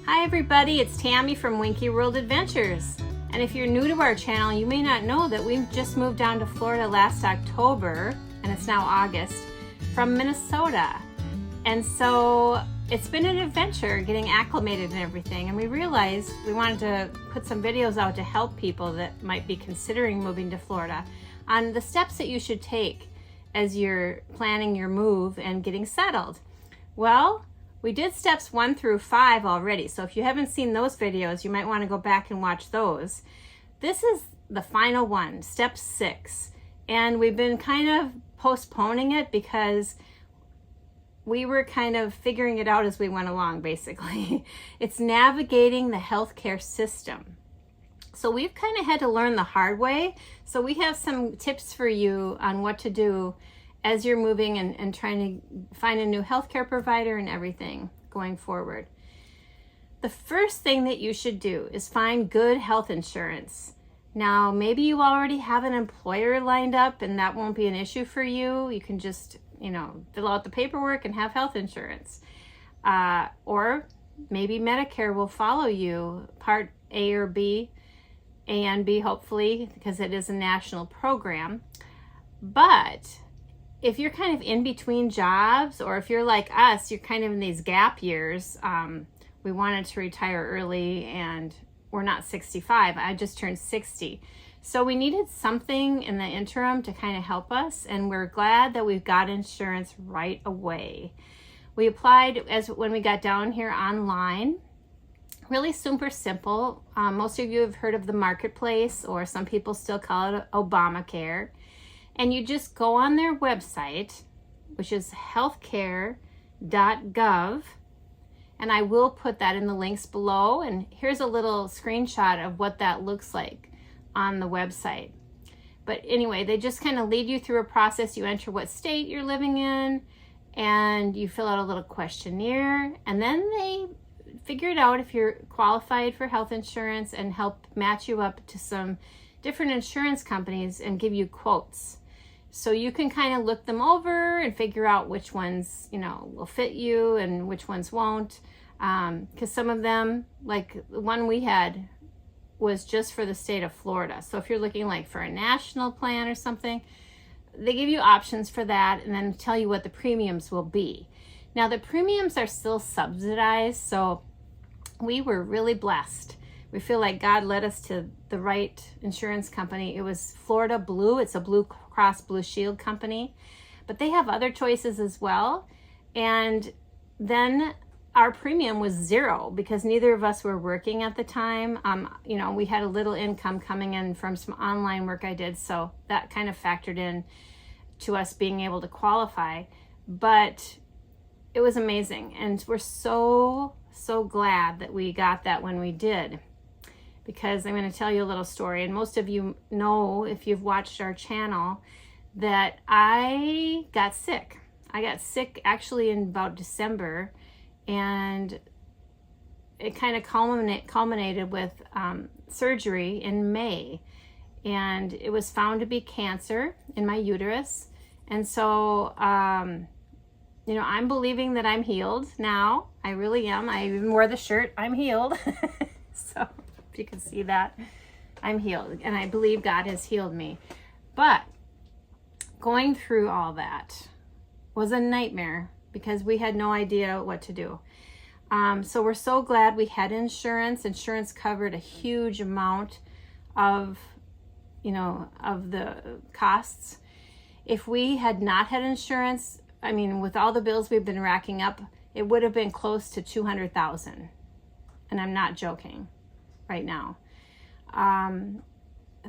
Hi everybody, it's Tammy from Weinke World Adventures. And if you're new to our channel, you may not know that we just moved down to Florida last October, and it's now August, from Minnesota. And so it's been an adventure getting acclimated and everything, and we realized we wanted to put some videos out to help people that might be considering moving to Florida on the steps that you should take as you're planning your move and getting settled. Well, we did steps 1 through 5 already, so if you haven't seen those videos, you might want to go back and watch those. This is the final one, step 6, and we've been kind of postponing it because we were kind of figuring it out as we went along, basically. It's navigating the healthcare system. So we've kind of had to learn the hard way, so we have some tips for you on what to do as you're moving and trying to find a new healthcare provider and everything going forward. The first thing that you should do is find good health insurance. Now, maybe you already have an employer lined up and that won't be an issue for you. You can just, fill out the paperwork and have health insurance. Or maybe Medicare will follow you, Part A or B, A and B hopefully, because it is a national program. But if you're kind of in between jobs, or if you're like us, you're kind of in these gap years, we wanted to retire early and we're not 65. I just turned 60. So we needed something in the interim to kind of help us, and we're glad that we've got insurance right away. We applied when we got down here online. Really super simple. Most of you have heard of the Marketplace, or some people still call it Obamacare. And you just go on their website, which is healthcare.gov, and I will put that in the links below. And here's a little screenshot of what that looks like on the website. But anyway, they just kind of lead you through a process. You enter what state you're living in, and you fill out a little questionnaire, and then they figure it out if you're qualified for health insurance and help match you up to some different insurance companies and give you quotes. So you can kind of look them over and figure out which ones, will fit you and which ones won't. Because some of them, like the one we had, was just for the state of Florida. So if you're looking like for a national plan or something, they give you options for that and then tell you what the premiums will be. Now the premiums are still subsidized, so we were really blessed. We feel like God led us to the right insurance company. It was Florida Blue. It's a Blue Cross Blue Shield company, but they have other choices as well. And then our premium was 0 because neither of us were working at the time. We had a little income coming in from some online work I did, so that kind of factored in to us being able to qualify. But it was amazing, and we're so glad that we got that when we did. Because I'm going to tell you a little story, and most of you know, if you've watched our channel, that I got sick. I got sick actually in about December, and it kind of culminated with surgery in May, and it was found to be cancer in my uterus. And so, I'm believing that I'm healed now. I really am. I even wore the shirt, I'm healed. So you can see that I'm healed, and I believe God has healed me. But going through all that was a nightmare because we had no idea what to do. So we're so glad we had insurance. Insurance covered a huge amount of the costs. If we had not had insurance, with all the bills we've been racking up, it would have been close to $200,000, and I'm not joking right now.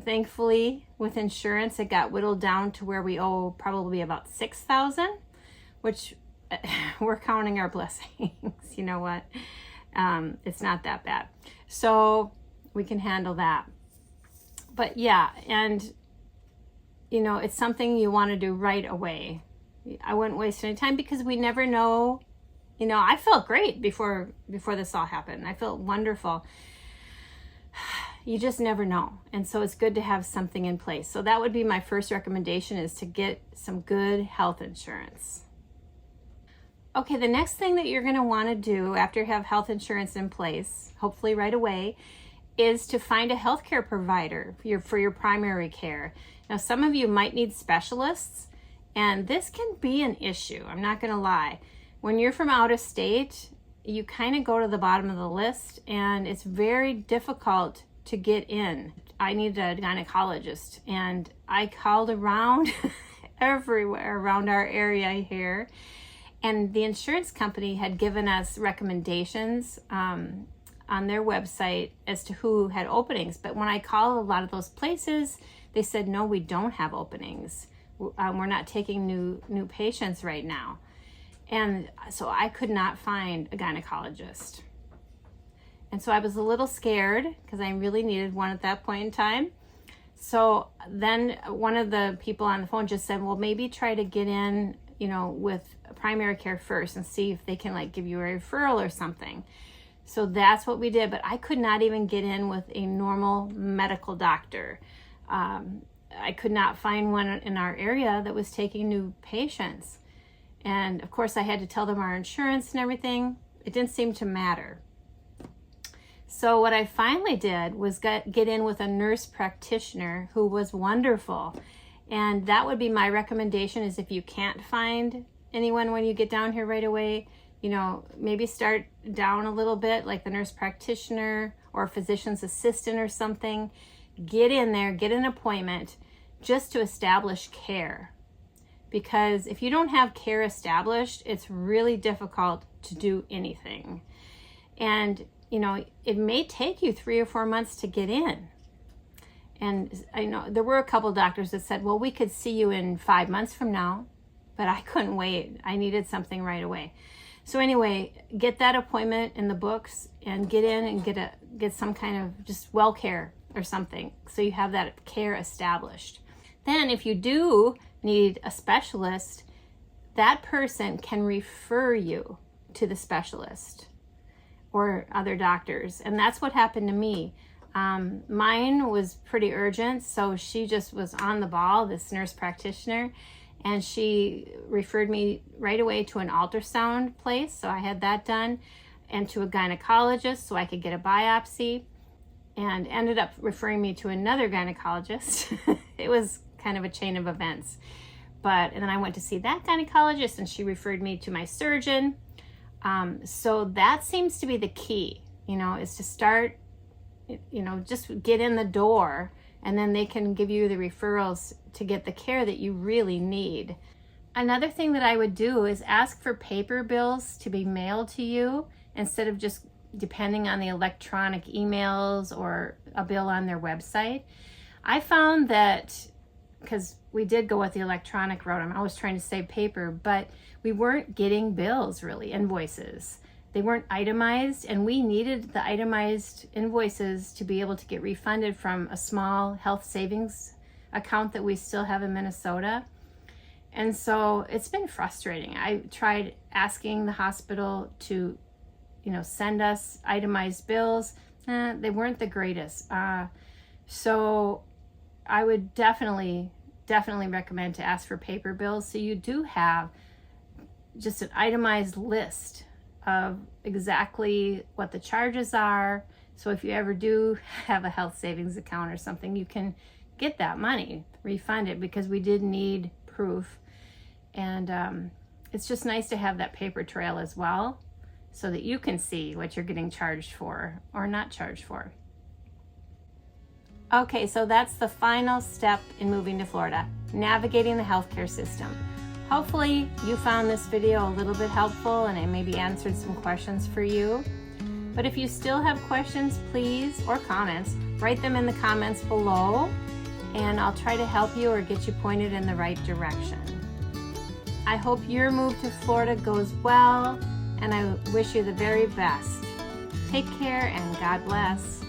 Thankfully, with insurance, it got whittled down to where we owe probably about $6,000, which we're counting our blessings. You know what? It's not that bad. So we can handle that. But yeah, and it's something you want to do right away. I wouldn't waste any time because we never know. I felt great before this all happened. I felt wonderful. You just never know. And so it's good to have something in place. So that would be my first recommendation, is to get some good health insurance. Okay, the next thing that you're going to want to do after you have health insurance in place, hopefully right away, is to find a healthcare provider for your primary care. Now, some of you might need specialists, and this can be an issue. I'm not going to lie. When you're from out of state, you kind of go to the bottom of the list, and it's very difficult to get in. I need a gynecologist, and I called around everywhere around our area here, and the insurance company had given us recommendations on their website as to who had openings. But when I called a lot of those places, they said, no, we don't have openings. We're not taking new patients right now. And so I could not find a gynecologist. And so I was a little scared because I really needed one at that point in time. So then one of the people on the phone just said, well, maybe try to get in, with primary care first and see if they can give you a referral or something. So that's what we did. But I could not even get in with a normal medical doctor. I could not find one in our area that was taking new patients. And of course I had to tell them our insurance and everything. It didn't seem to matter. So what I finally did was get in with a nurse practitioner who was wonderful. And that would be my recommendation, is if you can't find anyone when you get down here right away, maybe start down a little bit, like the nurse practitioner or a physician's assistant or something. Get in there, get an appointment just to establish care. Because if you don't have care established, it's really difficult to do anything. And it may take you 3 or 4 months to get in. And I know there were a couple doctors that said, well, we could see you in 5 months from now, but I couldn't wait. I needed something right away. So anyway, get that appointment in the books and get in and get some kind of just well care or something, so you have that care established. Then if you do need a specialist, that person can refer you to the specialist or other doctors. And that's what happened to me. Mine was pretty urgent, so she just was on the ball, this nurse practitioner, and she referred me right away to an ultrasound place, so I had that done, and to a gynecologist so I could get a biopsy, and ended up referring me to another gynecologist. It was kind of a chain of events. And then I went to see that gynecologist, and she referred me to my surgeon. So that seems to be the key, is to start, just get in the door, and then they can give you the referrals to get the care that you really need. Another thing that I would do is ask for paper bills to be mailed to you instead of just depending on the electronic emails or a bill on their website. I found that, because we did go with the electronic route, I'm always trying to save paper, but we weren't getting bills really, invoices. They weren't itemized, and we needed the itemized invoices to be able to get refunded from a small health savings account that we still have in Minnesota. And so it's been frustrating. I tried asking the hospital to, send us itemized bills. They weren't the greatest. So I would definitely recommend to ask for paper bills, so you do have just an itemized list of exactly what the charges are. So if you ever do have a health savings account or something, you can get that money refunded, because we did need proof. And it's just nice to have that paper trail as well, so that you can see what you're getting charged for or not charged for. Okay, so that's the final step in moving to Florida, navigating the healthcare system. Hopefully you found this video a little bit helpful, and it maybe answered some questions for you. But if you still have questions, please, or comments, write them in the comments below, and I'll try to help you or get you pointed in the right direction. I hope your move to Florida goes well, and I wish you the very best. Take care, and God bless.